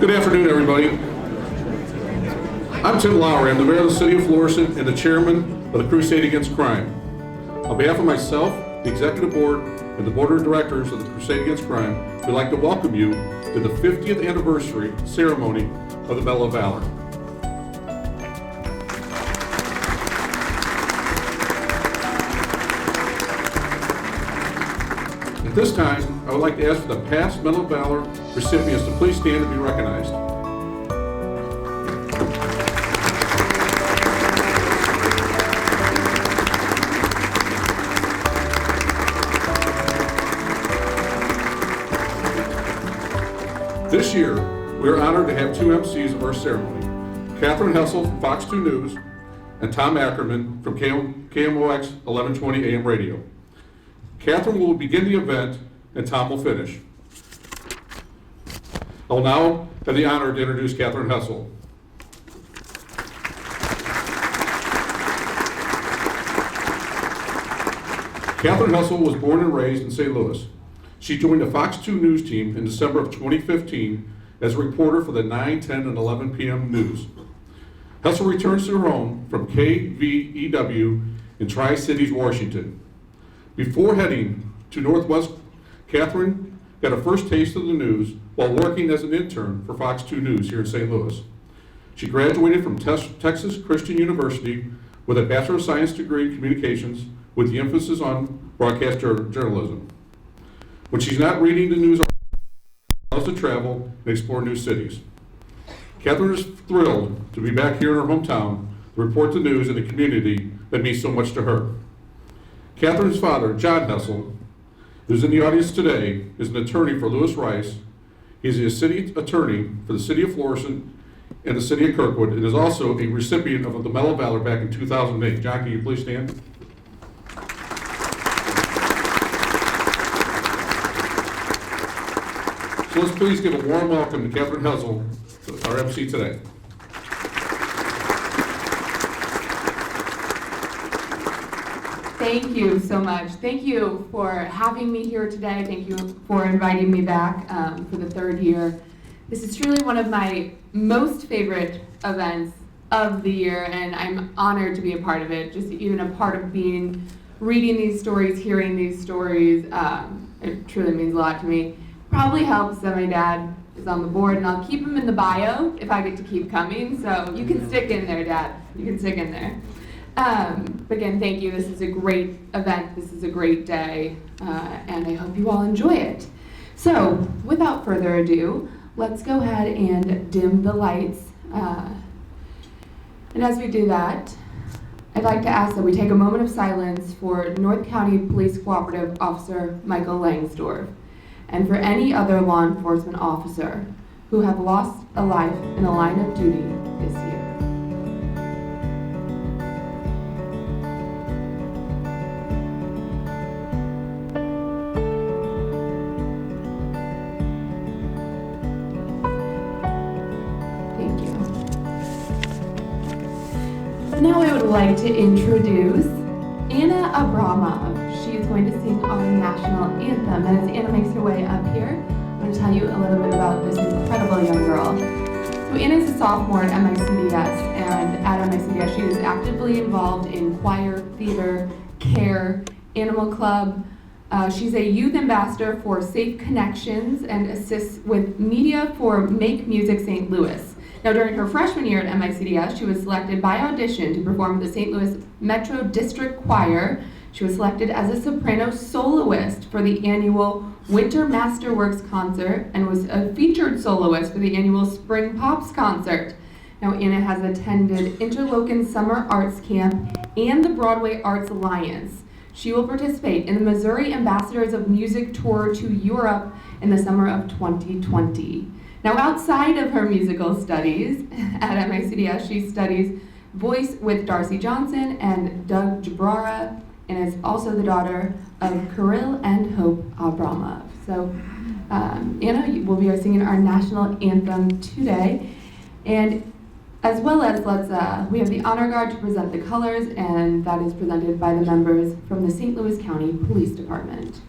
Good afternoon, everybody. I'm Tim Lowry. I'm the mayor of the city of Florissant and the chairman of the Crusade Against Crime. On behalf of myself, the executive board, and the board of directors of the Crusade Against Crime, we'd like to welcome you to the 50th anniversary ceremony of the Medal of Valor. At this time, I would like to ask for the past Medal of Valor recipients to please stand and be recognized. This year, we are honored to have two MCs of our ceremony, Catherine Hessel from Fox 2 News and Tom Ackerman from KMOX 1120 AM Radio. Catherine will begin the event and Tom will finish. I will now have the honor to introduce Catherine Hessel. Catherine Hessel was born and raised in St. Louis. She joined the Fox 2 News team in December of 2015 as a reporter for the 9, 10, and 11 p.m. news. Hessel returns to her home from KVEW in Tri-Cities, Washington. Before heading to Northwest, Catherine got her first taste of the news while working as an intern for Fox 2 News here in St. Louis. She graduated from Texas Christian University with a Bachelor of Science degree in Communications with the emphasis on broadcast journalism. When she's not reading the news, she loves to travel and explore new cities. Catherine is thrilled to be back here in her hometown to report the news in the community that means so much to her. Catherine's father, John Hessel, who's in the audience today, is an attorney for Lewis Rice. He's a city attorney for the city of Florissant and the city of Kirkwood, and is also a recipient of the Medal of Valor back in 2008. John, can you please stand? So let's please give a warm welcome to Catherine Hessel, our MC today. Thank you so much. Thank you for having me here today. Thank you for inviting me back for the third year. This is truly one of my most favorite events of the year, and I'm honored to be a part of it. Just even a part of reading these stories, hearing these stories, it truly means a lot to me. Probably helps that my dad is on the board, and I'll keep him in the bio if I get to keep coming. So you can stick in there, Dad. You can stick in there. But again, thank you. This is a great event. This is a great day, and I hope you all enjoy it. So, without further ado, let's go ahead and dim the lights. And as we do that, I'd like to ask that we take a moment of silence for North County Police Cooperative Officer Michael Langsdorf, and for any other law enforcement officer who have lost a life in the line of duty this year. Now I would like to introduce Anna Abramov. She is going to sing our national anthem. And as Anna makes her way up here, I'm going to tell you a little bit about this incredible young girl. So Anna is a sophomore at MICDS, and at MICDS she is actively involved in choir, theater, care, animal club. She's a youth ambassador for Safe Connections and assists with media for Make Music St. Louis. Now, during her freshman year at MICDS, she was selected by audition to perform with the St. Louis Metro District Choir. She was selected as a soprano soloist for the annual Winter Masterworks concert and was a featured soloist for the annual Spring Pops concert. Now, Anna has attended Interlochen Summer Arts Camp and the Broadway Arts Alliance. She will participate in the Missouri Ambassadors of Music Tour to Europe in the summer of 2020. Now, outside of her musical studies at MICDS, she studies voice with Darcy Johnson and Doug Jabrara, and is also the daughter of Kirill and Hope Abramov. So, Anna will be singing our national anthem today, and as well as we have the honor guard to present the colors, and that is presented by the members from the St. Louis County Police Department.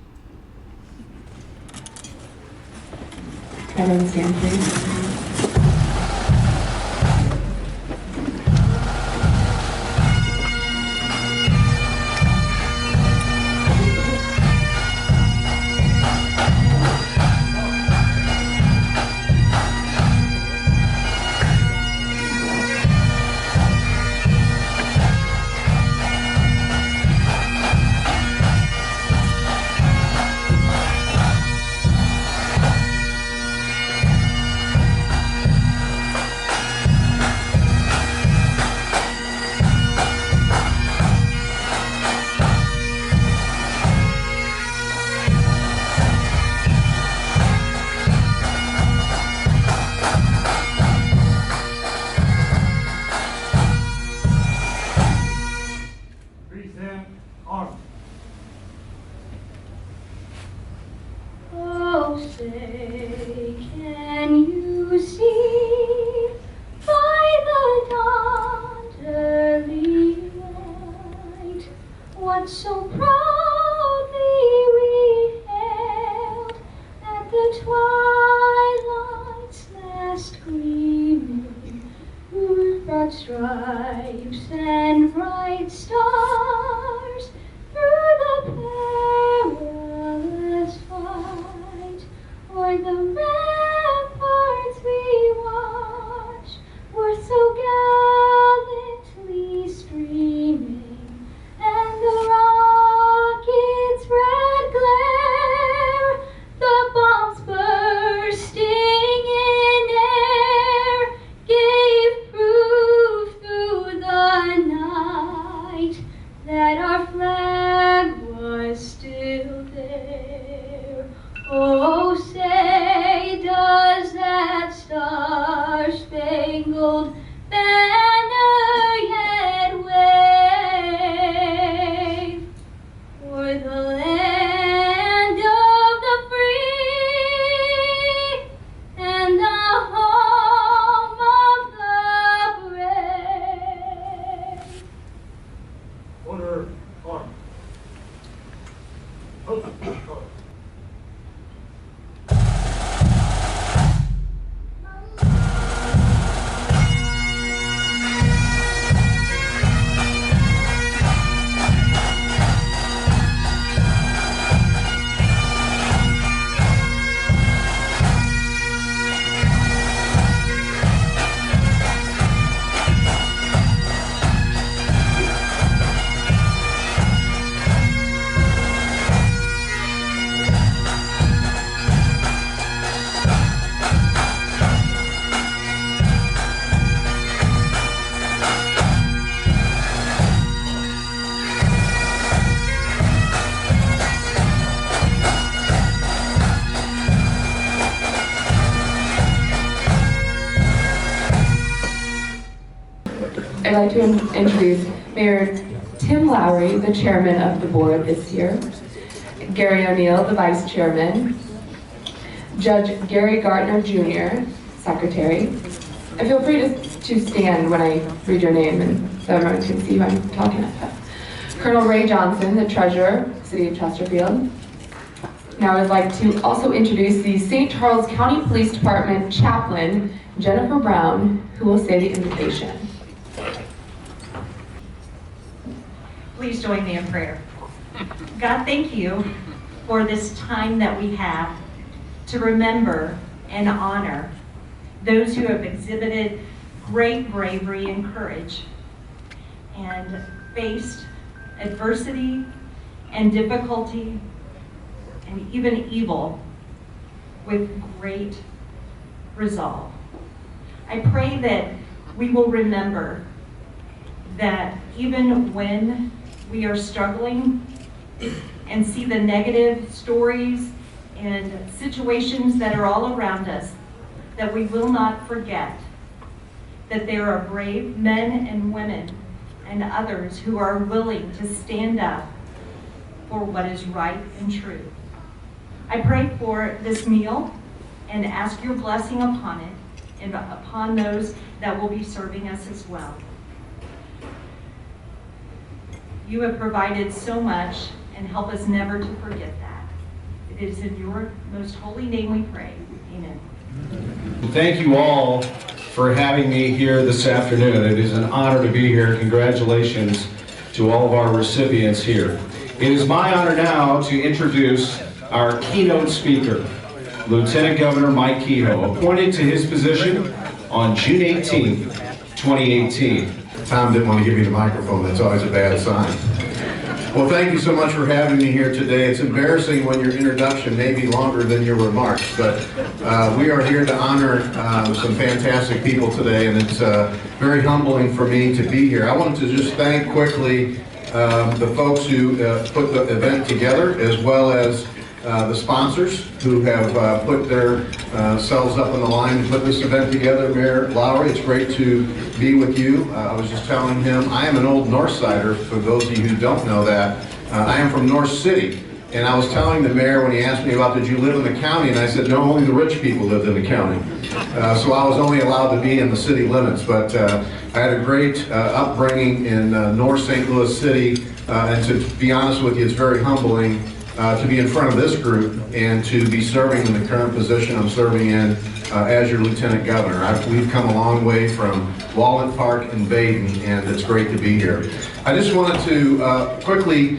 Everyone stand, please. say, can you see by the dawn's early light what so proudly we hailed at the twilight's last gleaming, whose broad stripes and bright stars through the perilous fight o'er the ramparts we watched were so gallantly streaming, and the rocket's red glare, the bombs bursting in air, gave proof through the night that our flag was still there. Oh, say, does that star-spangled banner yet wave o'er the land of the free and the home of the brave? Order, arm. Post, color. I'd like to introduce Mayor Tim Lowry, the chairman of the board this year, Gary O'Neill, the vice chairman, Judge Gary Gartner Jr., secretary. And feel free to stand when I read your name and so everyone can see who I'm talking about. Colonel Ray Johnson, the treasurer, City of Chesterfield. Now I'd like to also introduce the St. Charles County Police Department chaplain, Jennifer Brown, who will say the invocation. Please join me in prayer. God, thank you for this time that we have to remember and honor those who have exhibited great bravery and courage and faced adversity and difficulty and even evil with great resolve. I pray that we will remember that even when we are struggling and see the negative stories and situations that are all around us, that we will not forget that there are brave men and women and others who are willing to stand up for what is right and true. I pray for this meal and ask your blessing upon it and upon those that will be serving us as well. You have provided so much, and help us never to forget that. It is in your most holy name we pray. Amen. Thank you all for having me here this afternoon. It is an honor to be here. Congratulations to all of our recipients here. It is my honor now to introduce our keynote speaker, Lieutenant Governor Mike Kehoe, appointed to his position on June 18, 2018. Tom didn't want to give me the microphone. That's always a bad sign. Well, thank you so much for having me here today. It's embarrassing when your introduction may be longer than your remarks, but we are here to honor some fantastic people today, and it's very humbling for me to be here. I wanted to just thank quickly the folks who put the event together, as well as the sponsors who have put their selves up on the line to put this event together. Mayor Lowry, it's great to be with you. I was just telling him, I am an old North Sider, for those of you who don't know that. I am from North City, And I was telling the mayor when he asked me about, did you live in the county? And I said, no, only the rich people lived in the county. So I was only allowed to be in the city limits. But I had a great upbringing in North St. Louis City. And to be honest with you, it's very humbling to be in front of this group and to be serving in the current position I'm serving in as your Lieutenant Governor. We've come a long way from Walnut Park and Baden, and it's great to be here. I just wanted to quickly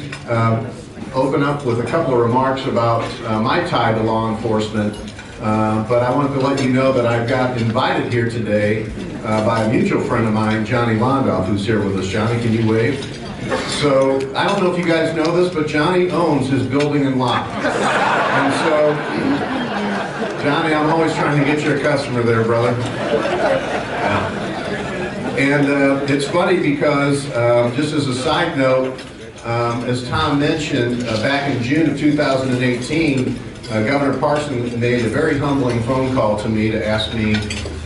open up with a couple of remarks about my tie to law enforcement, but I wanted to let you know that I've got invited here today by a mutual friend of mine, Johnny Londoff, who's here with us. Johnny, can you wave? So, I don't know if you guys know this, but Johnny owns his building and lot. And so, Johnny, I'm always trying to get you a customer there, brother. Yeah. And it's funny because, just as a side note, as Tom mentioned, back in June of 2018, Governor Parson made a very humbling phone call to me to ask me,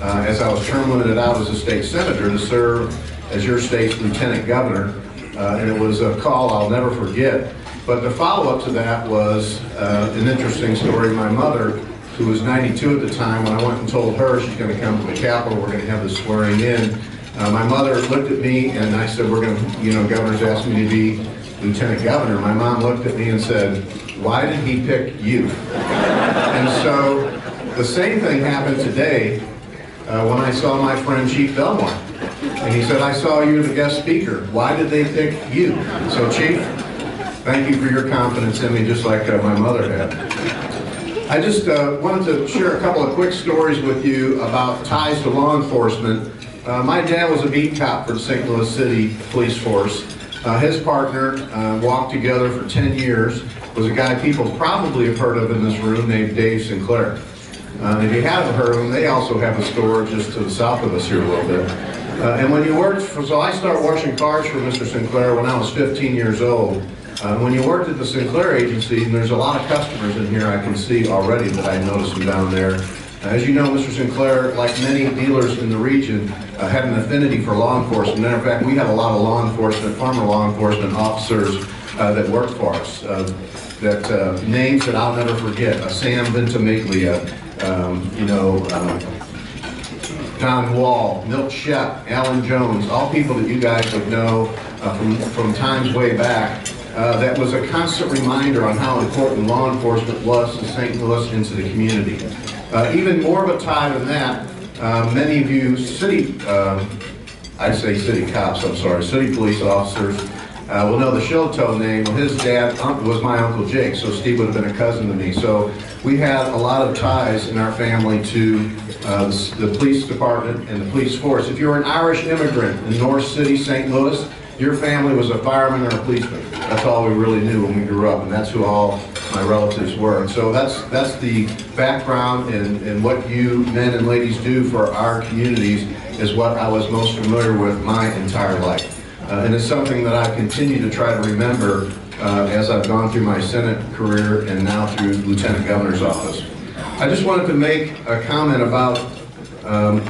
as I was term limited out as a state senator, to serve as your state's lieutenant governor. And it was a call I'll never forget. But the follow-up to that was an interesting story. My mother, who was 92 at the time, when I went and told her she's going to come to the Capitol, we're going to have the swearing in, my mother looked at me and I said, we're going to, governor's asked me to be lieutenant governor. My mom looked at me and said, why did he pick you? And so the same thing happened today when I saw my friend Chief Belmore. And he said, I saw you the guest speaker. Why did they pick you? So Chief, thank you for your confidence in me, just like my mother had. I just wanted to share a couple of quick stories with you about ties to law enforcement. My dad was a beat cop for the St. Louis City Police Force. His partner walked together for 10 years, was a guy people probably have heard of in this room named Dave Sinclair. If you haven't heard of him, they also have a store just to the south of us here a little bit. And when you worked so I started washing cars for Mr. Sinclair when I was 15 years old. When you worked at the Sinclair agency, and there's a lot of customers in here I can see already that I noticed them down there. As you know, Mr. Sinclair, like many dealers in the region, had an affinity for law enforcement. Matter of fact, we have a lot of law enforcement, former law enforcement officers that work for us. Names that I'll never forget: Sam Ventimiglia, Don Wall, Milt Shep, Alan Jones, all people that you guys would know from times way back. That was a constant reminder on how important law enforcement was to St. Louis and to the community. Even more of a tie than that, many of you city cops, city police officers will know the Shilto name. Well, his dad was my Uncle Jake, so Steve would have been a cousin to me. So we had a lot of ties in our family to the police department and the police force. If you're an Irish immigrant in North City, St. Louis, your family was a fireman or a policeman. That's all we really knew when we grew up, and that's who all my relatives were. And so that's the background, and what you men and ladies do for our communities is what I was most familiar with my entire life. And it's something that I continue to try to remember as I've gone through my Senate career and now through Lieutenant Governor's office. I just wanted to make a comment about,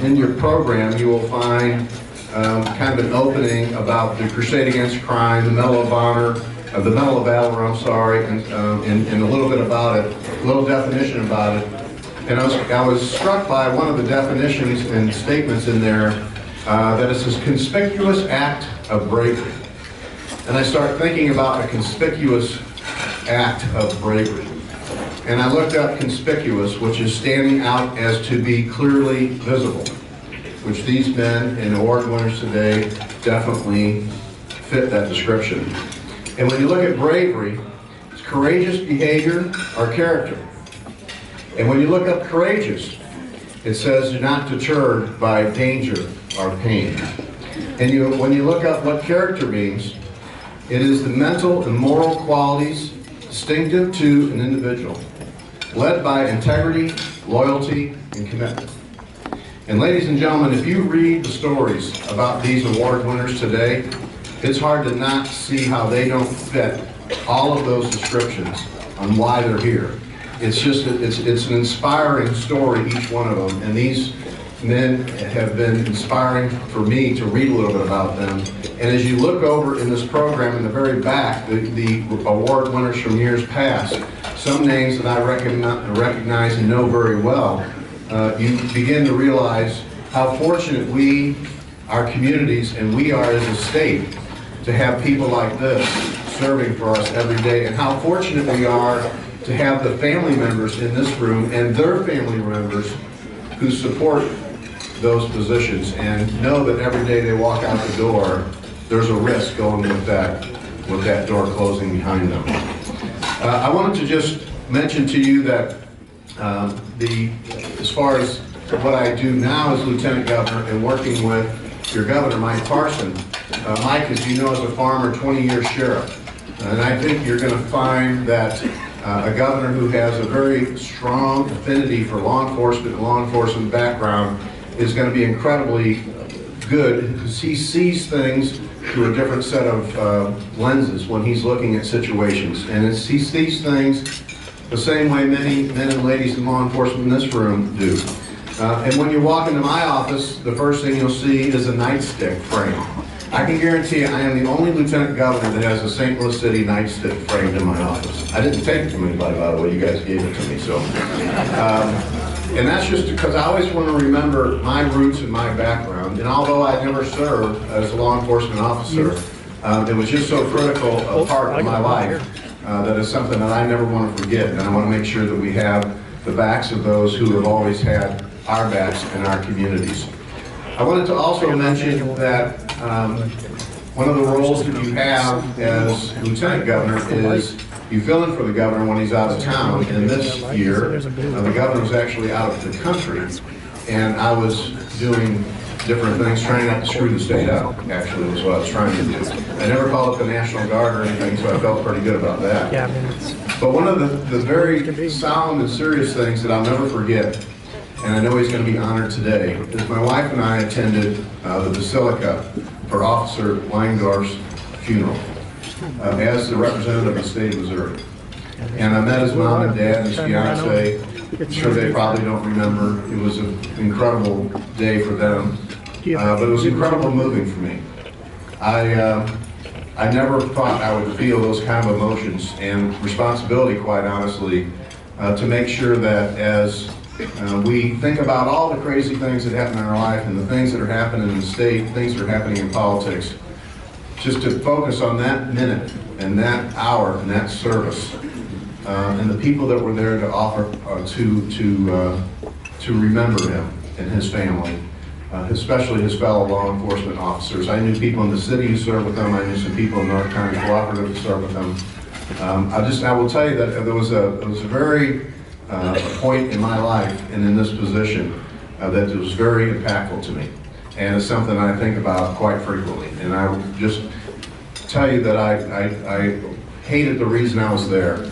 in your program, you will find kind of an opening about the Crusade Against Crime, the Medal of Honor, the Medal of Valor, and a little bit about it, a little definition about it. And I was struck by one of the definitions and statements in there that it's a conspicuous act of bravery. And I start thinking about a conspicuous act of bravery. And I looked up conspicuous, which is standing out as to be clearly visible, which these men and award winners today definitely fit that description. And when you look at bravery, it's courageous behavior or character. And when you look up courageous, it says you're not deterred by danger or pain. And when you look up what character means, it is the mental and moral qualities distinctive to an individual, led by integrity, loyalty, and commitment. And ladies and gentlemen, if you read the stories about these award winners today, it's hard to not see how they don't fit all of those descriptions on why they're here. It's just, it's an inspiring story, each one of them. And these men have been inspiring for me to read a little bit about them. And as you look over in this program in the very back, the award winners from years past, some names that I recognize and know very well, you begin to realize how fortunate we, our communities, and we are as a state to have people like this serving for us every day, and how fortunate we are to have the family members in this room and their family members who support those positions and know that every day they walk out the door, there's a risk going with that door closing behind them. I wanted to just mention to you that as far as what I do now as Lieutenant Governor and working with your Governor, Mike Parson. Mike, as you know, is a farmer, 20-year sheriff. And I think you're going to find that a governor who has a very strong affinity for law enforcement and law enforcement background is going to be incredibly good because he sees things through a different set of lenses when he's looking at situations. And he sees things the same way many men and ladies in law enforcement in this room do. And when you walk into my office, the first thing you'll see is a nightstick frame. I can guarantee you I am the only lieutenant governor that has a St. Louis City nightstick framed in my office. I didn't take it from anybody, by the way. You guys gave it to me. So, and that's just because I always want to remember my roots and my background. And although I never served as a law enforcement officer, it was just so critical a part of my life that is something that I never want to forget. And I want to make sure that we have the backs of those who have always had our backs in our communities. I wanted to also mention that one of the roles that you have as Lieutenant Governor is you fill in for the governor when he's out of town. And this year, the governor was actually out of the country, and I was doing different things, trying not to screw the state up, actually, was what I was trying to do. I never called up the National Guard or anything, so I felt pretty good about that. But one of the very solemn and serious things that I'll never forget, and I know he's going to be honored today, is my wife and I attended the Basilica for Officer Weingorf's funeral as the representative of the state of Missouri. And I met his mom and dad and his fiance. I'm sure they probably don't remember. It was an incredible day for them, but it was incredible moving for me. I never thought I would feel those kind of emotions and responsibility, quite honestly, to make sure that as we think about all the crazy things that happen in our life and the things that are happening in the state, things that are happening in politics, just to focus on that minute and that hour and that service and the people that were there to offer to remember him and his family, especially his fellow law enforcement officers. I knew people in the city who served with him. I knew some people in North County Cooperative who served with him. I will tell you that there was a very point in my life and in this position that was very impactful to me, and it's something I think about quite frequently. And I will just tell you that I hated the reason I was there,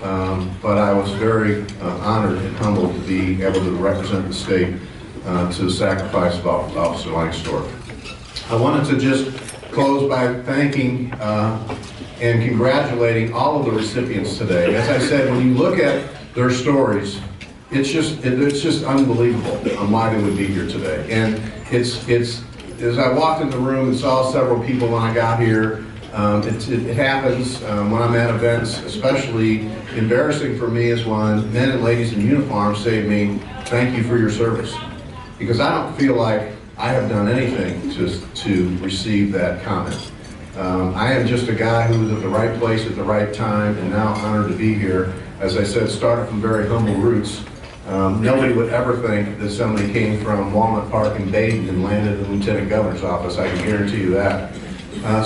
but I was very honored and humbled to be able to represent the state to the sacrifice of Officer Langsdorff. I wanted to just close by thanking and congratulating all of the recipients today. As I said, when you look at their stories, it's just unbelievable on why they would be here today. And it's as I walked in the room and saw several people when I got here, it happens when I'm at events. Especially embarrassing for me is when men and ladies in uniform say to me, "Thank you for your service," because I don't feel like I have done anything to receive that comment. I am just a guy who was at the right place at the right time, and now honored to be here. As I said, started from very humble roots. Nobody would ever think that somebody came from Walnut Park in Dayton and landed in the Lieutenant Governor's office. I can guarantee you that.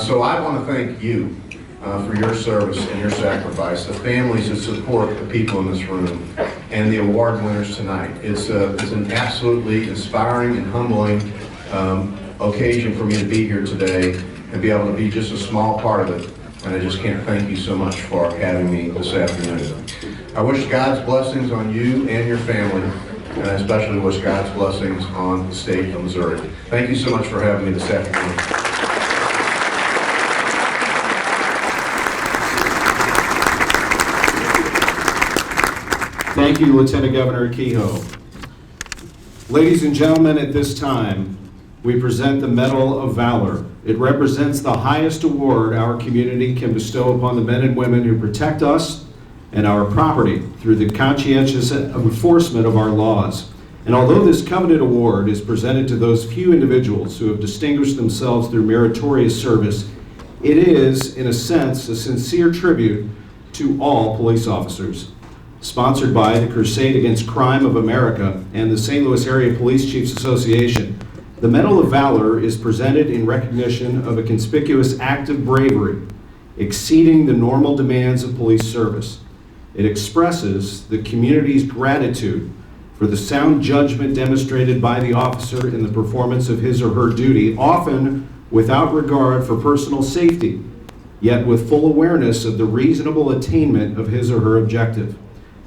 So I want to thank you for your service and your sacrifice, the families that support the people in this room, and the award winners tonight. It's an absolutely inspiring and humbling occasion for me to be here today and be able to be just a small part of it. And I just can't thank you so much for having me this afternoon. I wish God's blessings on you and your family, and I especially wish God's blessings on the state of Missouri. Thank you so much for having me this afternoon. Thank you, Lieutenant Governor Kehoe. Ladies and gentlemen, at this time, we present the Medal of Valor. It represents the highest award our community can bestow upon the men and women who protect us and our property through the conscientious enforcement of our laws. And although this coveted award is presented to those few individuals who have distinguished themselves through meritorious service, it is, in a sense, a sincere tribute to all police officers. Sponsored by the Crusade Against Crime of America and the St. Louis Area Police Chiefs Association, the Medal of Valor is presented in recognition of a conspicuous act of bravery exceeding the normal demands of police service. It expresses the community's gratitude for the sound judgment demonstrated by the officer in the performance of his or her duty, often without regard for personal safety, yet with full awareness of the reasonable attainment of his or her objective.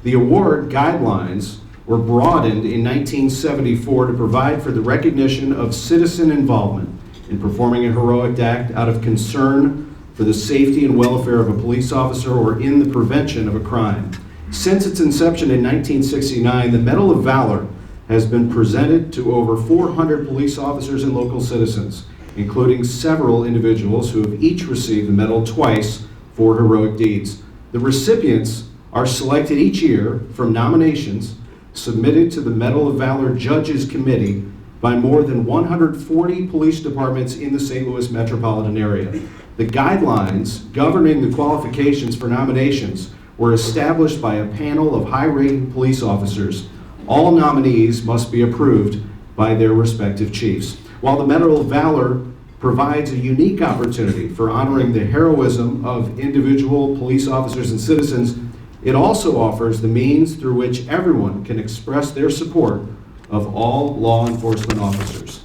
The award guidelines were broadened in 1974 to provide for the recognition of citizen involvement in performing a heroic act out of concern for the safety and welfare of a police officer or in the prevention of a crime. Since its inception in 1969, the Medal of Valor has been presented to over 400 police officers and local citizens, including several individuals who have each received the medal twice for heroic deeds. The recipients are selected each year from nominations submitted to the Medal of Valor Judges Committee by more than 140 police departments in the St. Louis metropolitan area. The guidelines governing the qualifications for nominations were established by a panel of high-ranking police officers. All nominees must be approved by their respective chiefs. While the Medal of Valor provides a unique opportunity for honoring the heroism of individual police officers and citizens, it also offers the means through which everyone can express their support of all law enforcement officers.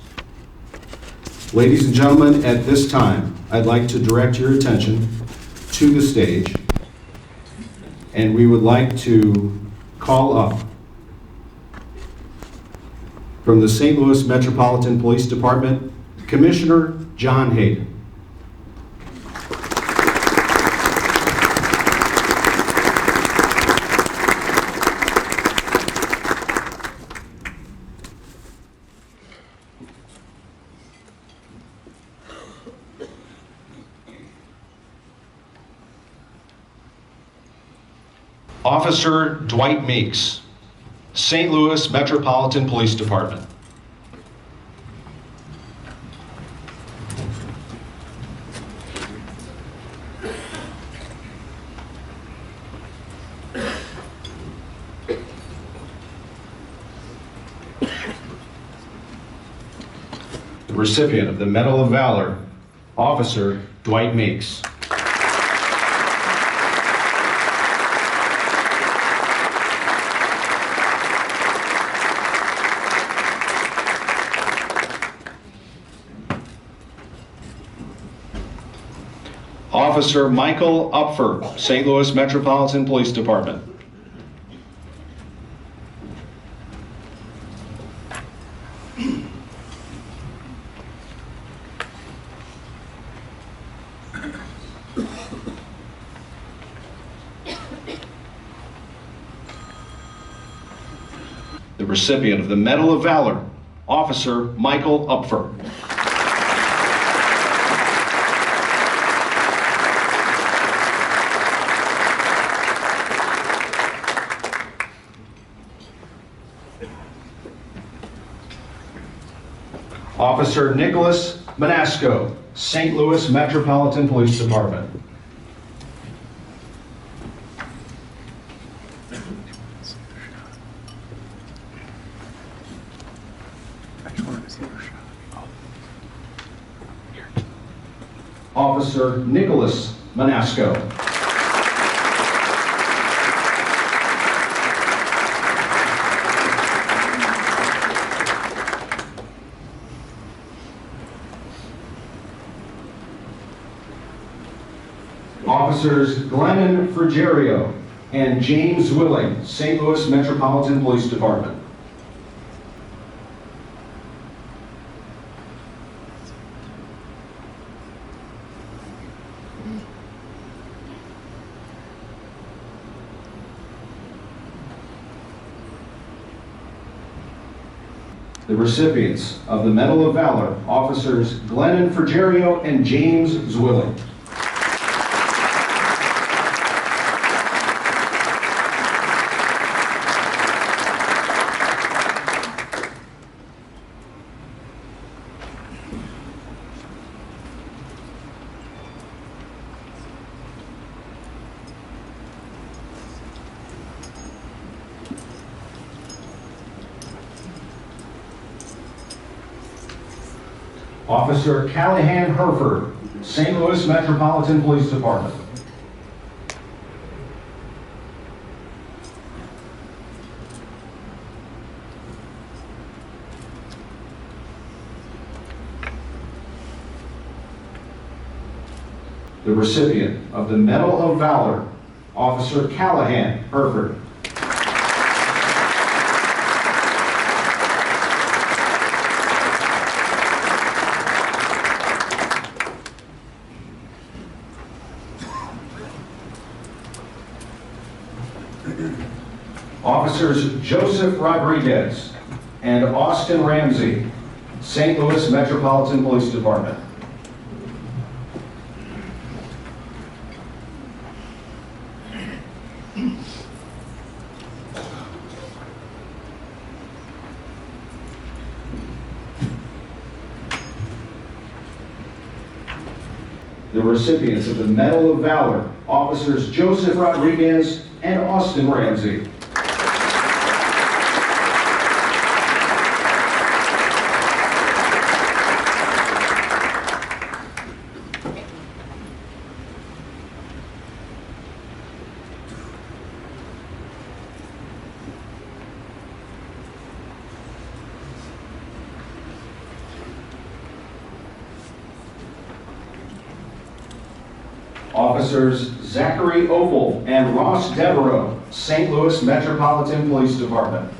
Ladies and gentlemen, at this time, I'd like to direct your attention to the stage, and we would like to call up from the St. Louis Metropolitan Police Department, Commissioner John Hayden. Officer Dwight Meeks, St. Louis Metropolitan Police Department. The recipient of the Medal of Valor, Officer Dwight Meeks. Officer Michael Upfer, St. Louis Metropolitan Police Department. The recipient of the Medal of Valor, Officer Michael Upfer. Officer Nicholas Manasco, St. Louis Metropolitan Police Department. Officer Nicholas Manasco. Officers Glennon Frigerio and James Willing, St. Louis Metropolitan Police Department. The recipients of the Medal of Valor, Officers Glennon Frigerio and James Zwilling. Officer Callahan Herford, St. Louis Metropolitan Police Department. The recipient of the Medal of Valor, Officer Callahan Herford. Officers Joseph Rodriguez and Austin Ramsey, St. Louis Metropolitan Police Department. The recipients of the Medal of Valor, Officers Joseph Rodriguez and Austin Ramsey. Officers Zachary Opel and Ross Devereaux, St. Louis Metropolitan Police Department.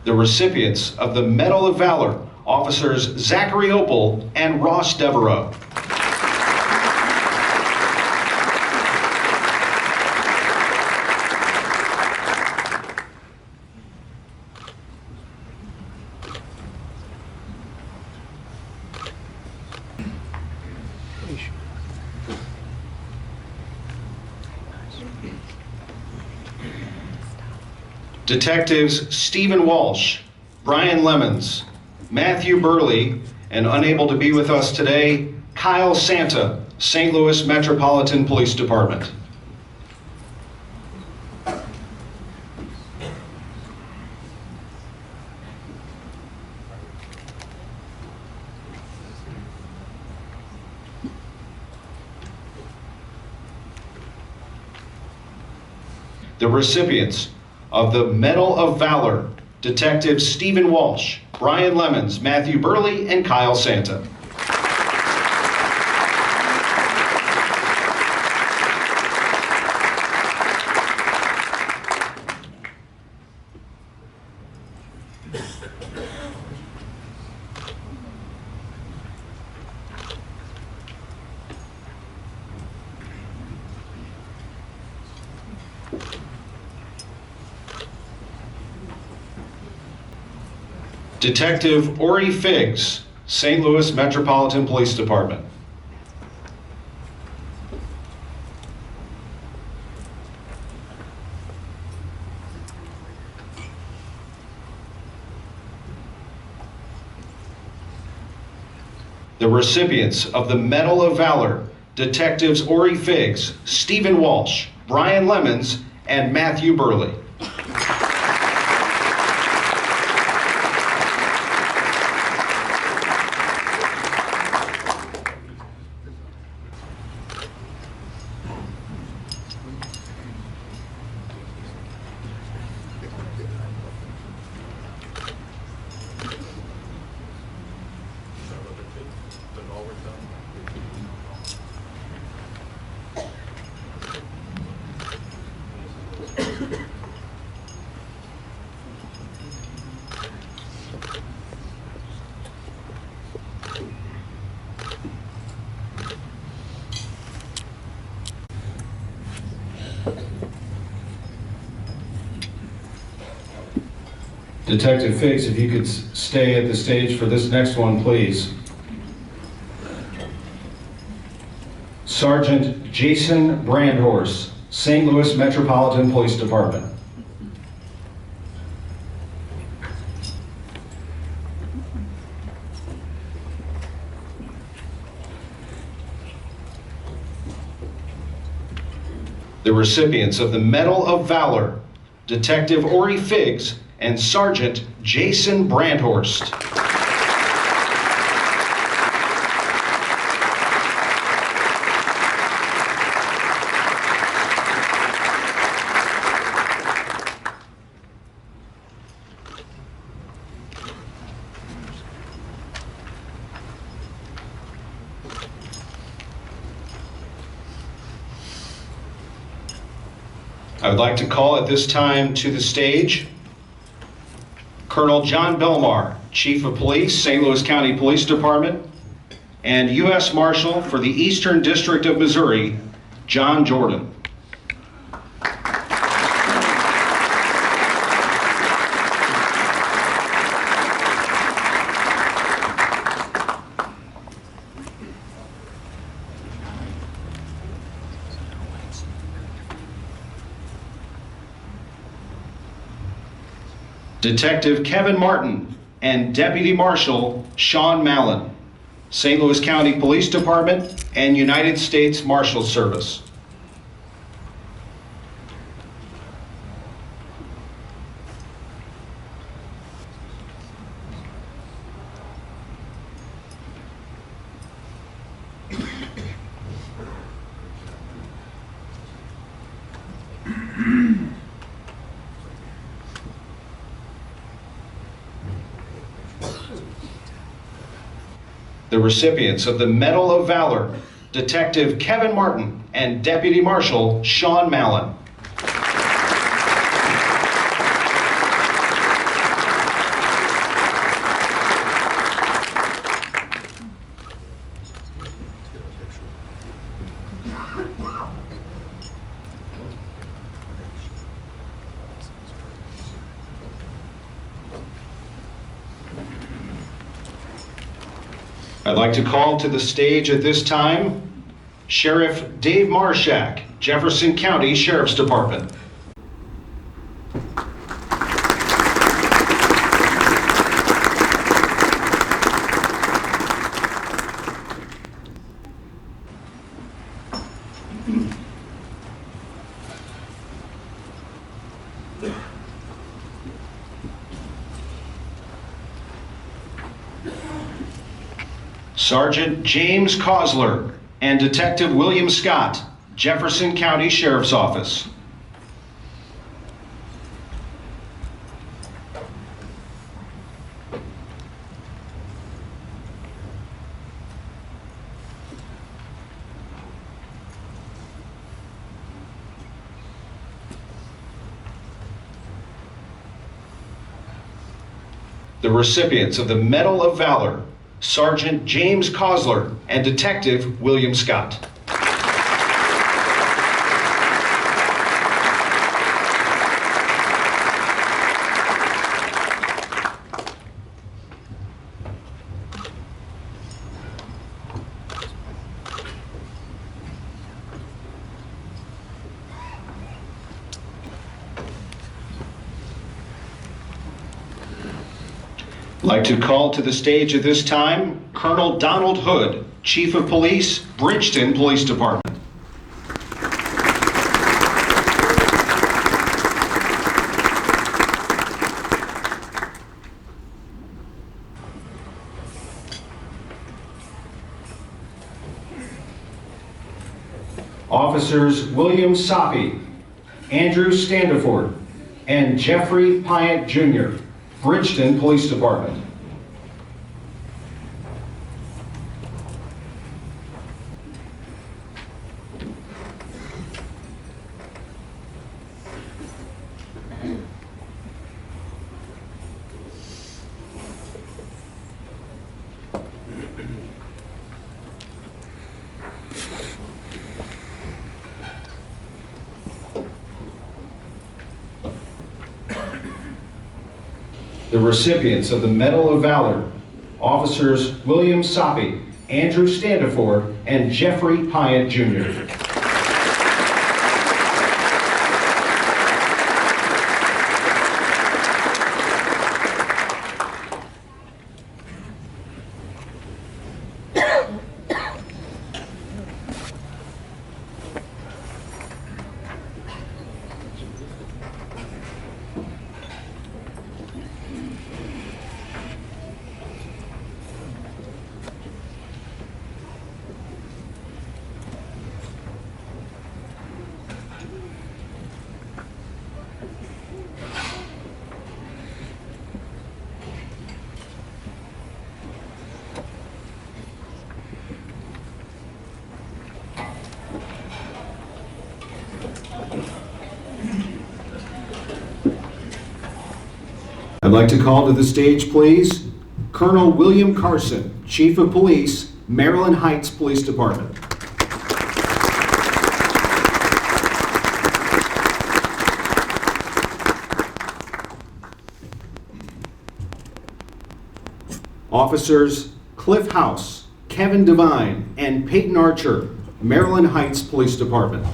The recipients of the Medal of Valor, Officers Zachary Opel and Ross Devereaux. Detectives Stephen Walsh, Brian Lemons, Matthew Burley, and unable to be with us today, Kyle Santa, St. Louis Metropolitan Police Department. The recipients of the Medal of Valor, Detectives Stephen Walsh, Brian Lemons, Matthew Burley, and Kyle Santa. Detective Ori Figgs, St. Louis Metropolitan Police Department. The recipients of the Medal of Valor, Detectives Ori Figgs, Stephen Walsh, Brian Lemons, and Matthew Burley. Detective Figgs, if you could stay at the stage for this next one, please. Sergeant Jason Brandhorst, St. Louis Metropolitan Police Department. The recipients of the Medal of Valor, Detective Ori Figgs and Sergeant Jason Brandhorst. I would like to call at this time to the stage Colonel John Belmar, Chief of Police, St. Louis County Police Department, and U.S. Marshal for the Eastern District of Missouri, John Jordan. Detective Kevin Martin and Deputy Marshal Sean Mallon, St. Louis County Police Department and United States Marshal Service. The recipients of the Medal of Valor, Detective Kevin Martin and Deputy Marshal Sean Mallon. I'd like to call to the stage at this time Sheriff Dave Marshak, Jefferson County Sheriff's Department. Sergeant James Kosler and Detective William Scott, Jefferson County Sheriff's Office. The recipients of the Medal of Valor, Sergeant James Kosler and Detective William Scott. I'd like to call to the stage at this time Colonel Donald Hood, Chief of Police, Bridgeton Police Department. Officers William Soppy, Andrew Standiford, and Jeffrey Pyatt Jr., Bridgeton Police Department. The recipients of the Medal of Valor, Officers William Soppy, Andrew Standiford, and Jeffrey Hyatt Jr. I'd like to call to the stage, please, Colonel William Carson, Chief of Police, Maryland Heights Police Department. Officers Cliff House, Kevin Devine, and Peyton Archer, Maryland Heights Police Department.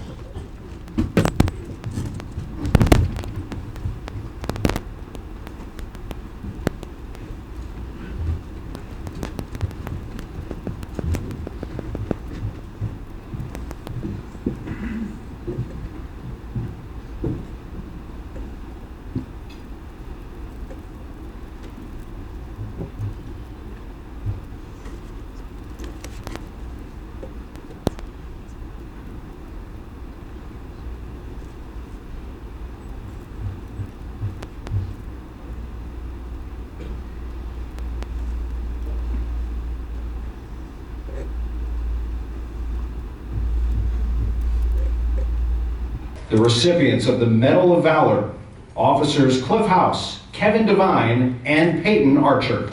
The recipients of the Medal of Valor, Officers Cliff House, Kevin Devine, and Peyton Archer.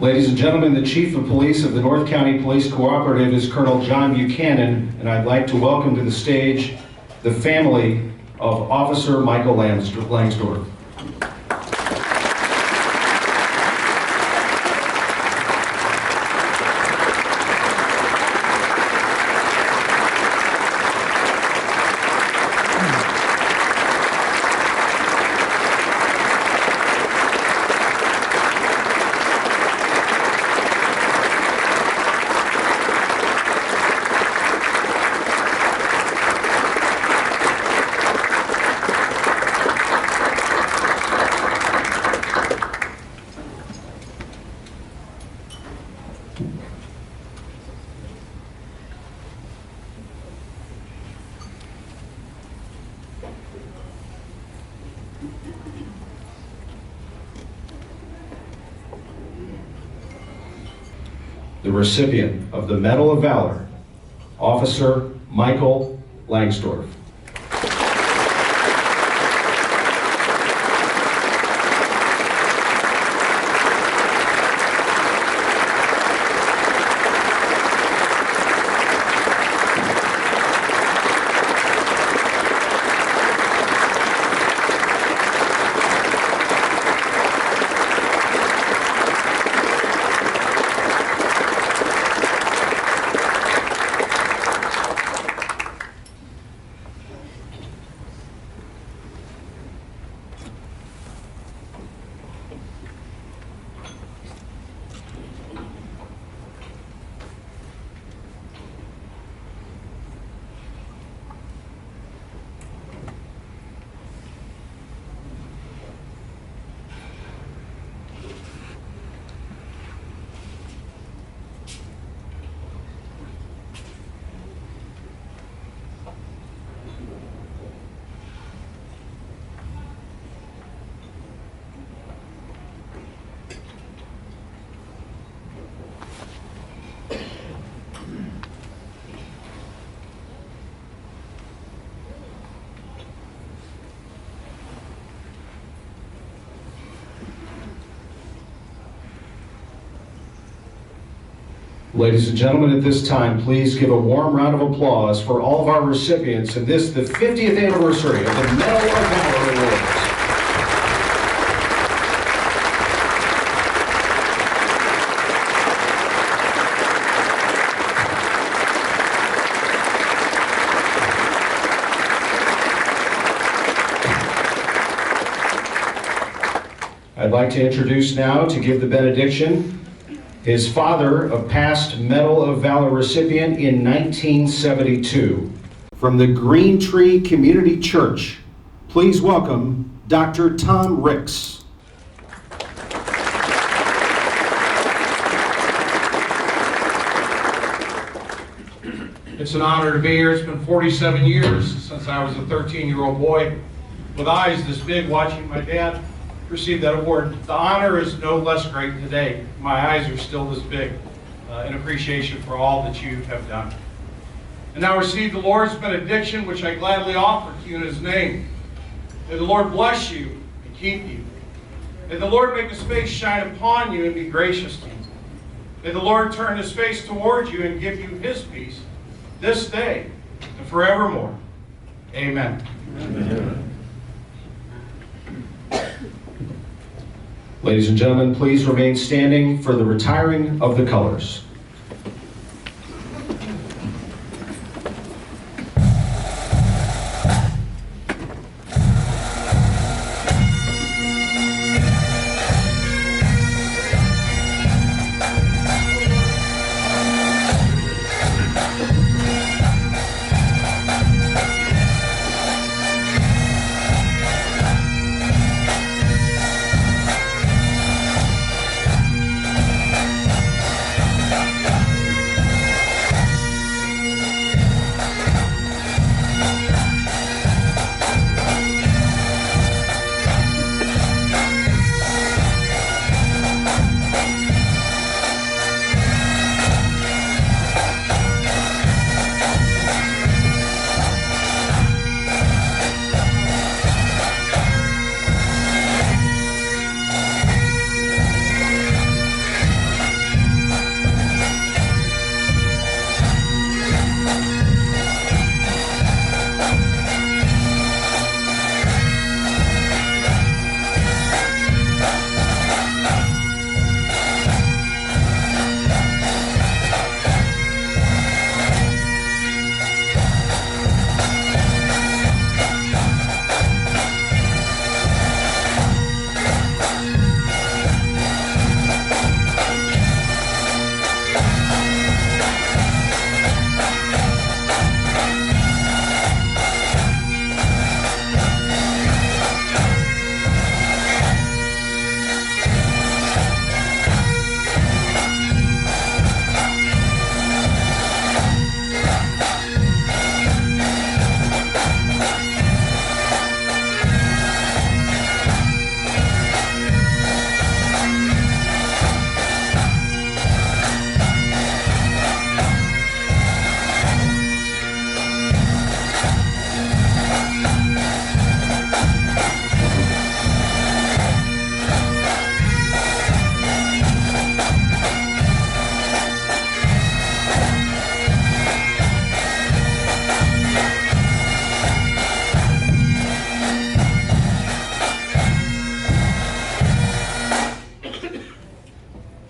Ladies and gentlemen, the Chief of Police of the North County Police Cooperative is Colonel John Buchanan, and I'd like to welcome to the stage the family of Officer Michael Langsdorff. The recipient of the Medal of Valor, Officer Michael Langsdorff. Ladies and gentlemen, at this time, please give a warm round of applause for all of our recipients in this, the 50th anniversary of the Medal of Valor Awards. I'd like to introduce now, to give the benediction, his father, a past Medal of Valor recipient in 1972. From the Green Tree Community Church, please welcome Dr. Tom Ricks. It's an honor to be here. It's been 47 years since I was a 13-year-old boy with eyes this big watching my dad receive that award. The honor is no less great today. My eyes are still this big in appreciation for all that you have done. And now receive the Lord's benediction, which I gladly offer to you in His name. May the Lord bless you and keep you. May the Lord make His face shine upon you and be gracious to you. May the Lord turn His face towards you and give you His peace this day and forevermore. Amen. Amen. Ladies and gentlemen, please remain standing for the retiring of the colors.